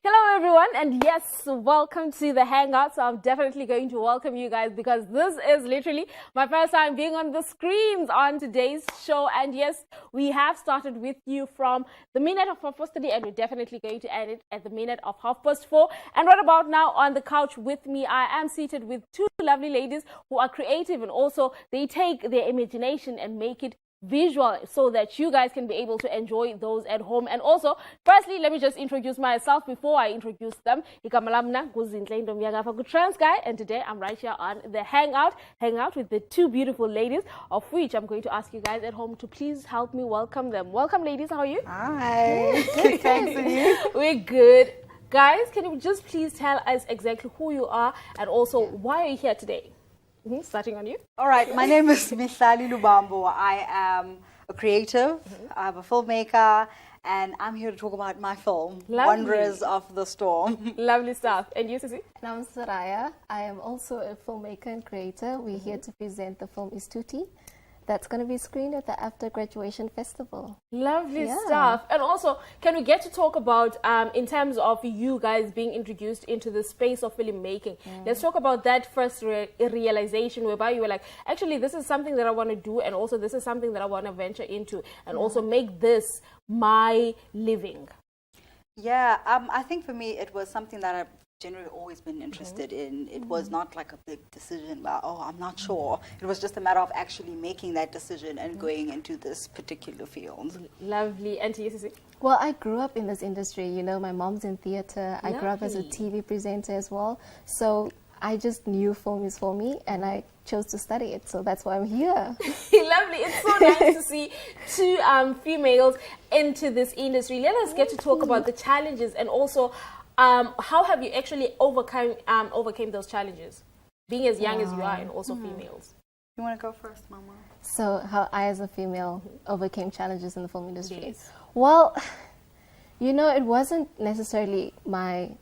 Hello everyone, and yes, welcome to the Hangout. So I'm definitely going to welcome you guys because this is literally my first time being on the screens on today's show. And yes, we have started with you from the minute of 4:30 and we're definitely going to end it at the minute of 4:30. And right about now on the couch with me, I am seated with two lovely ladies who are creative, and also they take their imagination and make it visual so that you guys can be able to enjoy those at home. And also, firstly, let me just introduce myself before I introduce them. Trans guy, and today I'm right here on the hangout with the two beautiful ladies, of which I'm going to ask you guys at home to please help me welcome them. Welcome, ladies. How are you? Hi. Thanks, and you? We're good. Guys, can you just please tell us exactly who you are and also why are you here today? Starting on you. All right, my name is Mihlali Lubambo. I am a creative, I'm a filmmaker, and I'm here to talk about my film, Wonders of the Storm. Lovely stuff. And you, Sissy? And I'm Seraya. I am also a filmmaker and creator. We're here to present the film Istuti. That's going to be screened at the After Graduation Festival. Lovely stuff. And also, can we get to talk about, in terms of you guys being introduced into the space of filmmaking, let's talk about that first realization whereby you were like, actually, this is something that I want to do, and also this is something that I want to venture into, and also make this my living. Yeah, I think for me, it was something that I've generally always been interested in. It was not like a big decision about, oh, I'm not sure. It was just a matter of actually making that decision and going into this particular field. Lovely. And to you, Sissy? Well, I grew up in this industry. You know, my mom's in theater. I grew up as a TV presenter as well. So I just knew film is for me, and I chose to study it. So that's why I'm here. Lovely. It's so nice to see two females into this industry. Let us get to talk about the challenges, and also how have you actually overcame those challenges, being as young as you are and also females? You want to go first, Mama? So how I, as a female, overcame challenges in the film industry? Yes. Well, you know, it wasn't necessarily who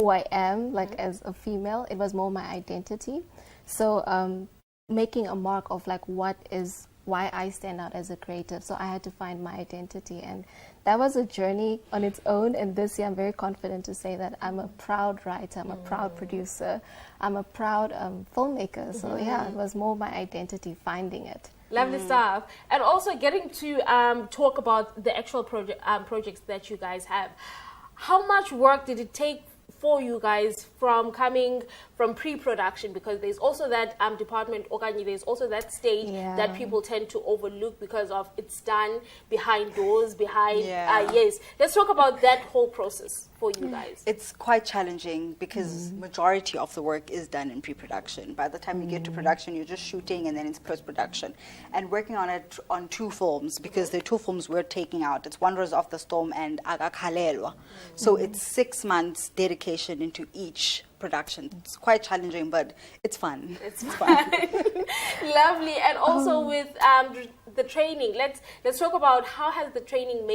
I am, like as a female. It was more my identity. So making a mark of like why I stand out as a creative. So I had to find my identity, and that was a journey on its own. And this year I'm very confident to say that I'm a proud writer, I'm a proud producer, I'm a proud filmmaker. So yeah, it was more my identity, finding it. Lovely stuff. And also getting to talk about the actual projects that you guys have. How much work did it take for you guys from coming from pre-production, because there's also that department, there's also that stage that people tend to overlook because of it's done behind doors, yes. Let's talk about that whole process for you guys. It's quite challenging because majority of the work is done in pre-production. By the time you get to production, you're just shooting and then it's post-production. And working on it on two films, because the two films we're taking out, it's Wonders of the Storm and Agakhalelwa. So it's 6 months dedication into each production. It's quite challenging, but it's fun. It's fun. Lovely. And also with the training, let's talk about how has the training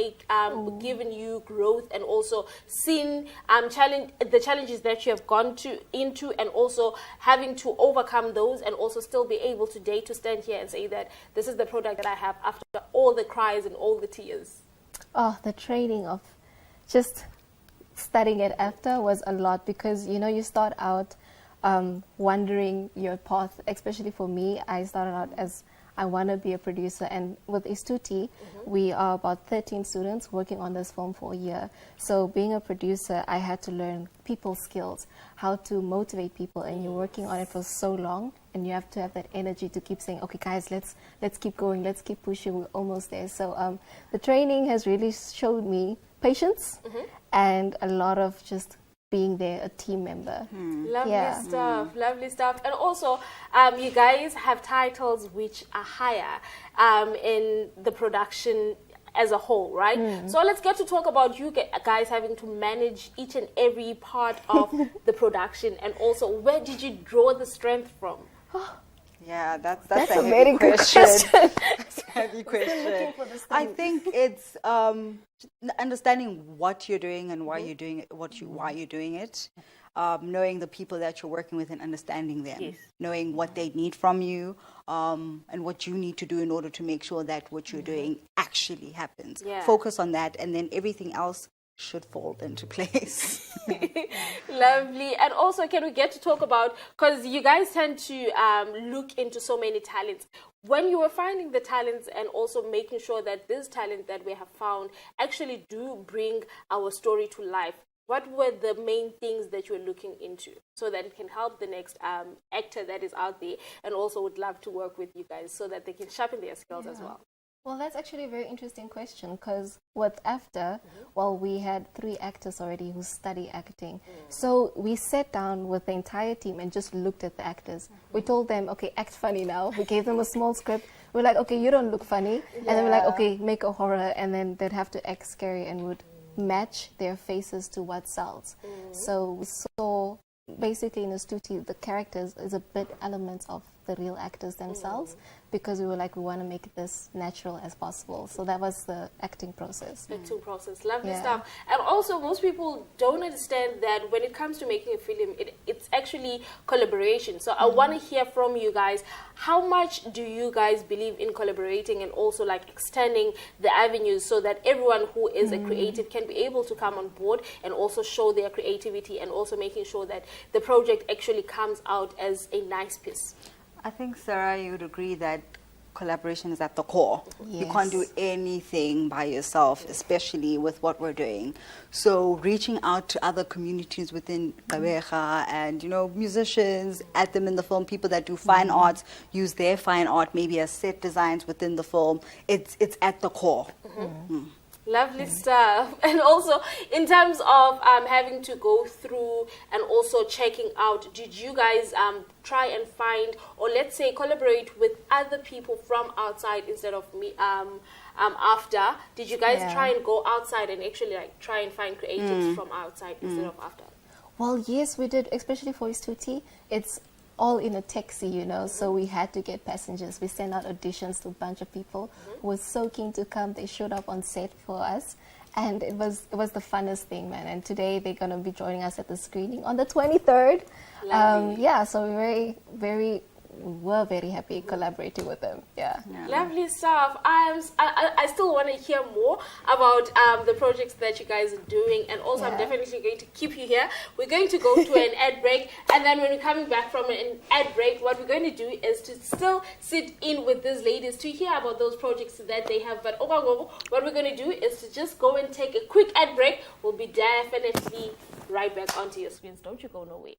given you growth, and also seen the challenges that you have gone into, and also having to overcome those, and also still be able today to stand here and say that this is the product that I have after all the cries and all the tears. Oh, the training of just studying it after was a lot, because you know, you start out wondering your path. Especially for me, I started out as I want to be a producer, and with Istuti we are about 13 students working on this film for a year. So being a producer, I had to learn people skills, how to motivate people, and you're working on it for so long, and you have to have that energy to keep saying, okay guys, let's keep going, let's keep pushing, we're almost there. So the training has really showed me patience and a lot of just being there, a team member. Lovely stuff, lovely stuff. And also, you guys have titles which are higher in the production as a whole, right? So let's get to talk about you guys having to manage each and every part of the production, and also where did you draw the strength from? Yeah, that's a very good question. That's a heavy question. I think it's understanding what you're doing and why you're doing it, why you're doing it. Knowing the people that you're working with and understanding them, knowing what they need from you, and what you need to do in order to make sure that what you're doing actually happens. Focus on that, and then everything else should fall into place. Lovely. And also, can we get to talk about, because you guys tend to look into so many talents, when you were finding the talents and also making sure that this talent that we have found actually do bring our story to life, what were the main things that you were looking into so that it can help the next actor that is out there and also would love to work with you guys so that they can sharpen their skills as well? Well, that's actually a very interesting question because with AFTA, well, we had 3 actors already who study acting. So we sat down with the entire team and just looked at the actors. We told them, okay, act funny now. We gave them a small script. We're like, okay, you don't look funny. And then we're like, okay, make a horror. And then they'd have to act scary and would match their faces to what sells. So we saw basically in Ustuti, the characters is a bit elements of the real actors themselves because we were like, we want to make it this natural as possible. So that was the acting process. Acting process, lovely stuff. And also, most people don't understand that when it comes to making a film, it's actually collaboration. So I want to hear from you guys, how much do you guys believe in collaborating and also like extending the avenues so that everyone who is a creative can be able to come on board and also show their creativity and also making sure that the project actually comes out as a nice piece? I think, Sarah, you would agree that collaboration is at the core. You can't do anything by yourself, especially with what we're doing. So reaching out to other communities within Gqeberha and, you know, musicians, add them in the film, people that do fine arts, use their fine art maybe as set designs within the film. It's at the core. Lovely stuff. And also, in terms of having to go through and also checking out, did you guys try and find, or let's say collaborate with other people from outside instead of me after? Did you guys try and go outside and actually like try and find creatives from outside instead of after? Well, yes, we did, especially for Ustuti. It's all in a taxi, you know, so we had to get passengers. We sent out auditions to a bunch of people who were so keen to come. They showed up on set for us, and it was the funnest thing, man. And today they're going to be joining us at the screening on the 23rd. So we're very happy collaborating with them. Lovely stuff. I still want to hear more about the projects that you guys are doing, and also I'm definitely going to keep you here. We're going to go to an ad break, and then when we're coming back from an ad break, what we're going to do is to still sit in with these ladies to hear about those projects that they have. But what we're going to do is to just go and take a quick ad break. We'll be definitely right back onto your screens. Don't you go nowhere.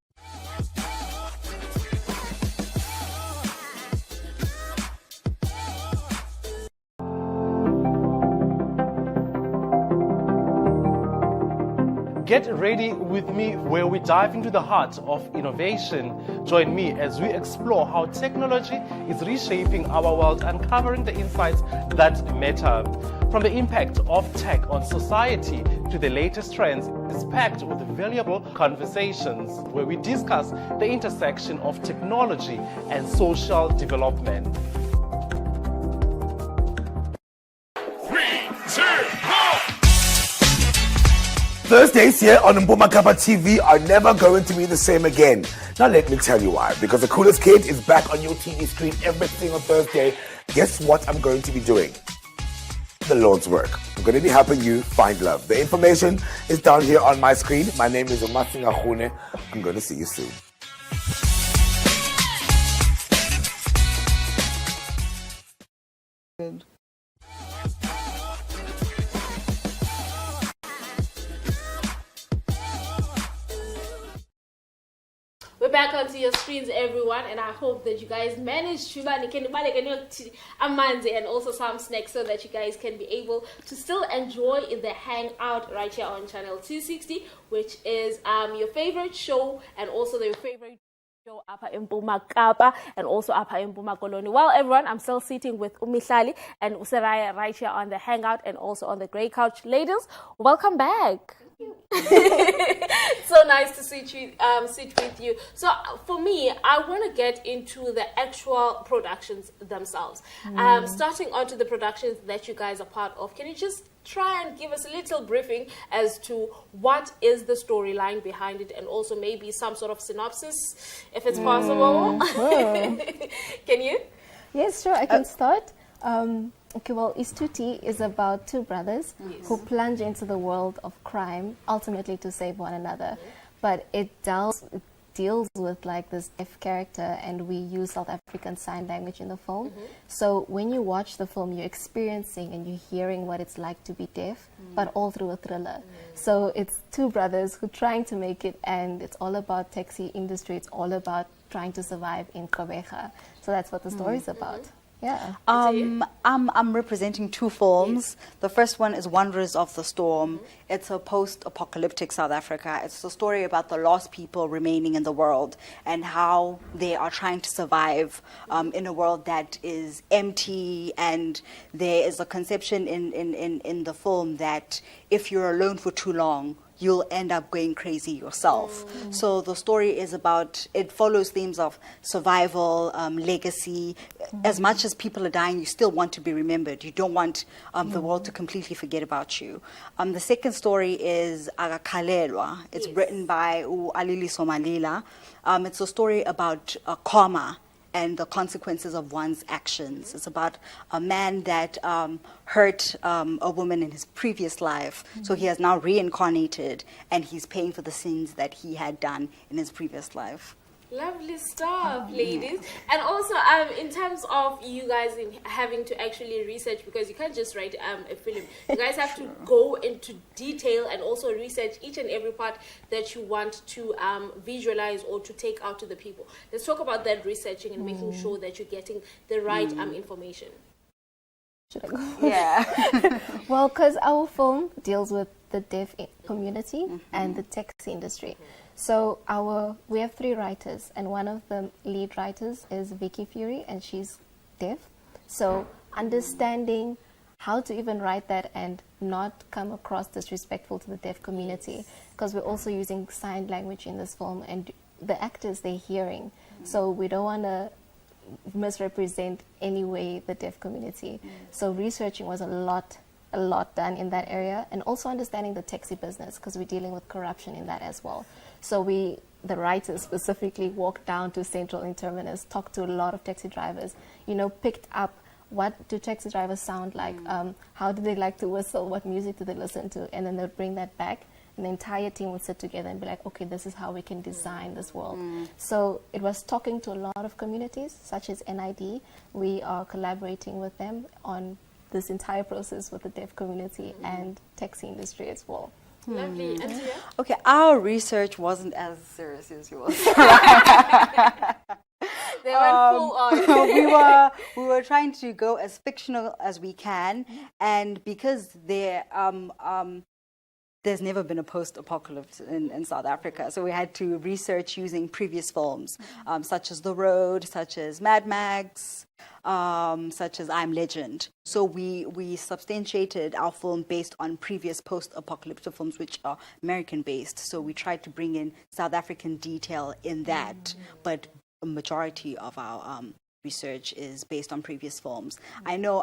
Get ready with me where we dive into the heart of innovation. Join me as we explore how technology is reshaping our world, uncovering the insights that matter. From the impact of tech on society to the latest trends, it's packed with valuable conversations where we discuss the intersection of technology and social development. Thursdays here on Mpuma Kappa TV are never going to be the same again. Now let me tell you why. Because the coolest kid is back on your TV screen every single Thursday. Guess what I'm going to be doing? The Lord's work. I'm going to be helping you find love. The information is down here on my screen. My name is Umasinga Khune. I'm going to see you soon. Good. We're back onto your screens, everyone, and I hope that you guys managed to and also some snacks so that you guys can be able to still enjoy the hangout right here on channel 260, which is your favorite show and also your favorite show up in Mpuma Kappa and also up in Mpuma Koloni. Well, everyone, I'm still sitting with Umihlali and Seraya right here on the hangout and also on the grey couch. Ladies, welcome back. So nice to sit with you. So for me, I want to get into the actual productions themselves. Starting onto the productions that you guys are part of, can you just try and give us a little briefing as to what is the storyline behind it and also maybe some sort of synopsis, if it's possible? Can you? Yes, sure, I can start. Okay, well, Istuti is about two brothers who plunge into the world of crime, ultimately to save one another. But it deals with like this deaf character, and we use South African Sign Language in the film. So when you watch the film, you're experiencing and you're hearing what it's like to be deaf, but all through a thriller. So it's two brothers who are trying to make it, and it's all about taxi industry. It's all about trying to survive in Gqeberha. So that's what the story is about. Yeah. I'm representing two films. The first one is Wanderers of the Storm. It's a post-apocalyptic South Africa. It's a story about the lost people remaining in the world and how they are trying to survive in a world that is empty. And there is a conception in the film that if you're alone for too long, you'll end up going crazy yourself. So the story is about, it follows themes of survival, legacy. As much as people are dying, you still want to be remembered. You don't want the world to completely forget about you. The second story is Agakhalelwa. It's written by Alili Somalila. It's a story about karma and the consequences of one's actions. It's about a man that hurt a woman in his previous life. So he has now reincarnated, and he's paying for the sins that he had done in his previous life. Lovely stuff, ladies. And also, in terms of you guys having to actually research, because you can't just write a film. You guys have to go into detail and also research each and every part that you want to visualize or to take out to the people. Let's talk about that researching and making sure that you're getting the right information. Should I go? Yeah. Well, because our film deals with the deaf community and the taxi industry. So we have 3 writers, and one of the lead writers is Vicky Fury, and she's deaf. So understanding how to even write that and not come across disrespectful to the deaf community, because we're also using sign language in this film, and the actors, they're hearing. So we don't want to misrepresent any way the deaf community. So researching was a lot done in that area, and also understanding the taxi business, because we're dealing with corruption in that as well. So the writers specifically walked down to Central and Terminus, talked to a lot of taxi drivers, picked up what do taxi drivers sound like, how do they like to whistle, what music do they listen to, and then they'd bring that back, and the entire team would sit together and be like, okay, this is how we can design this world. So it was talking to a lot of communities, such as NID. We are collaborating with them on this entire process with the deaf community and taxi industry as well. Lovely. And Tia? Okay, our research wasn't as serious as yours. They went full on. we were trying to go as fictional as we can, and because there's never been a post-apocalypse in South Africa, so we had to research using previous films, such as The Road, such as Mad Max, such as I'm Legend. So we substantiated our film based on previous post-apocalyptic films, which are American-based. So we tried to bring in South African detail in that, but a majority of our research is based on previous films. I know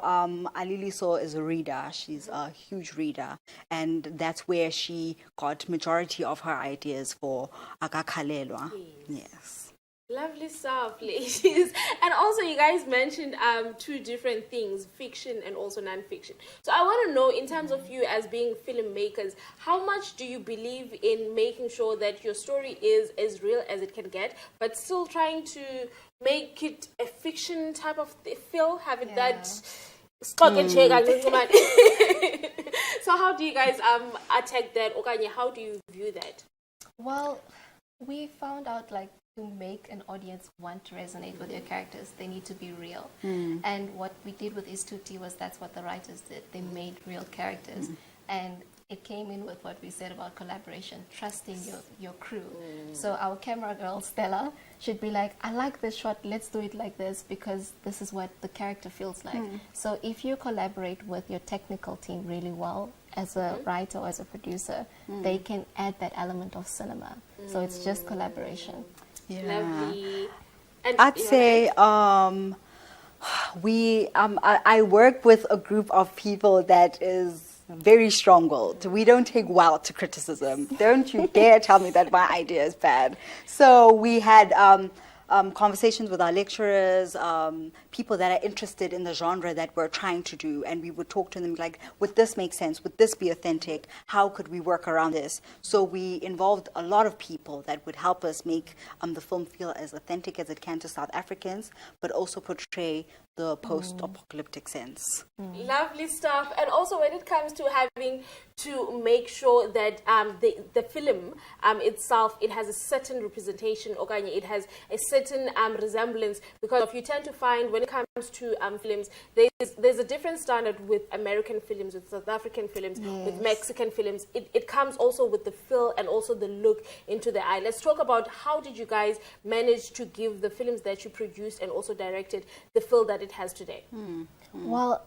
Aliliso is a reader. She's a huge reader, and that's where she got majority of her ideas for Agakhalelwa. Yes. Lovely stuff, ladies. And also, you guys mentioned 2 different things, fiction and also non-fiction. So I want to know, in terms of you as being filmmakers, how much do you believe in making sure that your story is as real as it can get, but still trying to make it a fiction type of feel, have it that stock and check? So how do you guys attack that? Okanye, how do you view that? Well, we found out to make an audience want to resonate with your characters, they need to be real. And what we did with Istuti was that's what the writers did. They made real characters. And it came in with what we said about collaboration, trusting your crew. So our camera girl, Stella, should be like, I like this shot, let's do it like this, because this is what the character feels like. So if you collaborate with your technical team really well, as a writer or as a producer, they can add that element of cinema. So it's just collaboration. Yeah. Lovely. And I'd say I work with a group of people that is very strong-willed. We don't take well to criticism. Don't you dare tell me that my idea is bad. So we had conversations with our lecturers, people that are interested in the genre that we're trying to do, and we would talk to them like, would this make sense? Would this be authentic? How could we work around this? So we involved a lot of people that would help us make the film feel as authentic as it can to South Africans, but also portray the post-apocalyptic sense. Lovely stuff. And also when it comes to having to make sure that the film itself, it has a certain representation, or it has a certain resemblance, because if you tend to find when it comes to films, there's a different standard with American films, with South African films, with Mexican films. It comes also with the feel and also the look into the eye. Let's talk about how did you guys manage to give the films that you produced and also directed the feel that it has today? Well,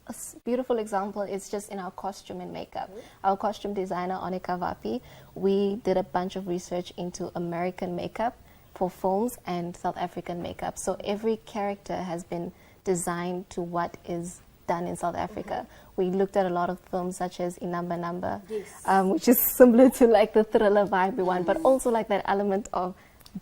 a beautiful example is just in our costume and makeup. Our costume designer, Onika Vapi, we did a bunch of research into American makeup for films and South African makeup. So every character has been designed to what is done in South Africa. We looked at a lot of films such as Inamba Namba, which is similar to like the thriller vibe we want, but also like that element of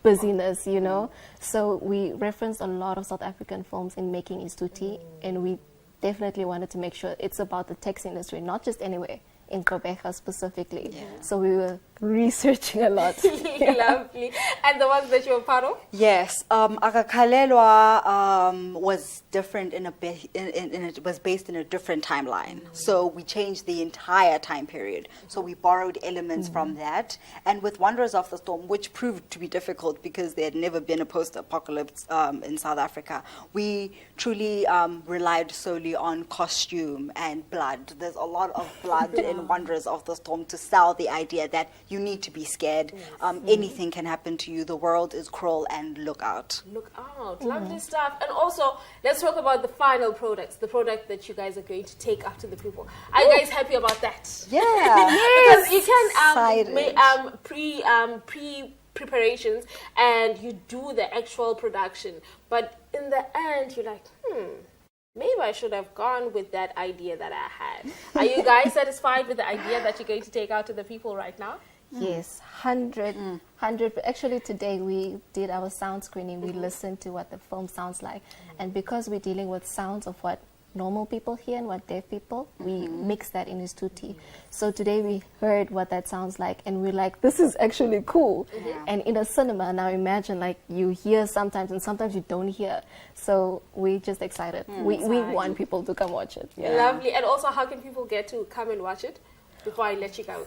busyness, you know. So we referenced a lot of South African films in making Istuti, and we definitely wanted to make sure it's about the text industry, not just anywhere, in Gqeberha specifically. So we were researching a lot. Lovely. And the ones that you were part of? Yes, Akakhalelwa was different it was based in a different timeline. So we changed the entire time period. So we borrowed elements from that. And with Wanderers of the Storm, which proved to be difficult because there had never been a post-apocalypse in South Africa, we truly relied solely on costume and blood. There's a lot of blood in Wanderers of the Storm to sell the idea that you need to be scared. Anything can happen to you. The world is cruel, and look out. Look out. Lovely stuff. And also, let's talk about the final products, the product that you guys are going to take up to the people. Are you guys happy about that? Yeah. Because you can make preparations and you do the actual production, but in the end you're like, maybe I should have gone with that idea that I had. Are you guys satisfied with the idea that you're going to take out to the people right now? Yes, 100. Actually, today we did our sound screening. We listened to what the film sounds like. And because we're dealing with sounds of what normal people hear and what deaf people, we mix that in Istuti. So today we heard what that sounds like, and we're like, this is actually cool. And in a cinema, now imagine like you hear sometimes and sometimes you don't hear. So we're just excited. We want people to come watch it. Lovely. And also, how can people get to come and watch it? Before I let you go.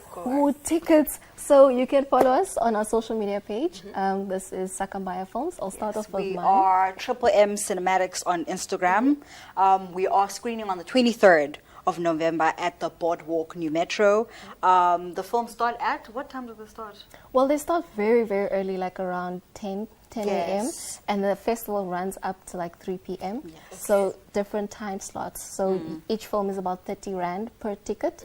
Tickets. So you can follow us on our social media page. This is Sakambaya Films. I'll start off with mine. We are Triple M Cinematics on Instagram. We are screening on the 23rd of November at the Boardwalk NuMetro. The film start at, what time does it start? Well, they start very, very early, like around 10 a.m. and the festival runs up to like 3 p.m. So different time slots. So each film is about 30 Rand per ticket.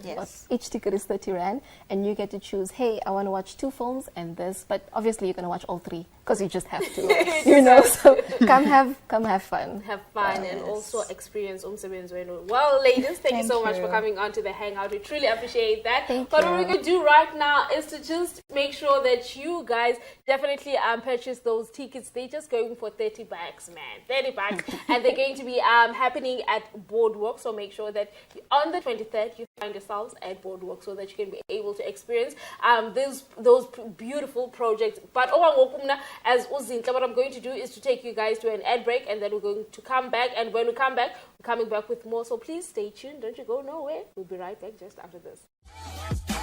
Each ticket is 30 Rand, and you get to choose, hey, I want to watch 2 films and this, but obviously you're going to watch all 3 because you just have to, you know. So come have fun. Have fun and also experience umsebenzi wenu. Well, ladies, thank you so much for coming on to the Hangout. We truly appreciate that. But what we're going to do right now is to just make sure that you guys definitely purchase those tickets. They're just going for 30 bucks, man. 30 bucks. And they're going to be happening at Boardwalk. So make sure that on the 23rd, you find yourselves at Boardwalk so that you can be able to experience those beautiful projects. But as Uzinka, what I'm going to do is to take you guys to an ad break, and then we're going to come back. And when we come back, we're coming back with more. So please stay tuned. Don't you go nowhere. We'll be right back just after this.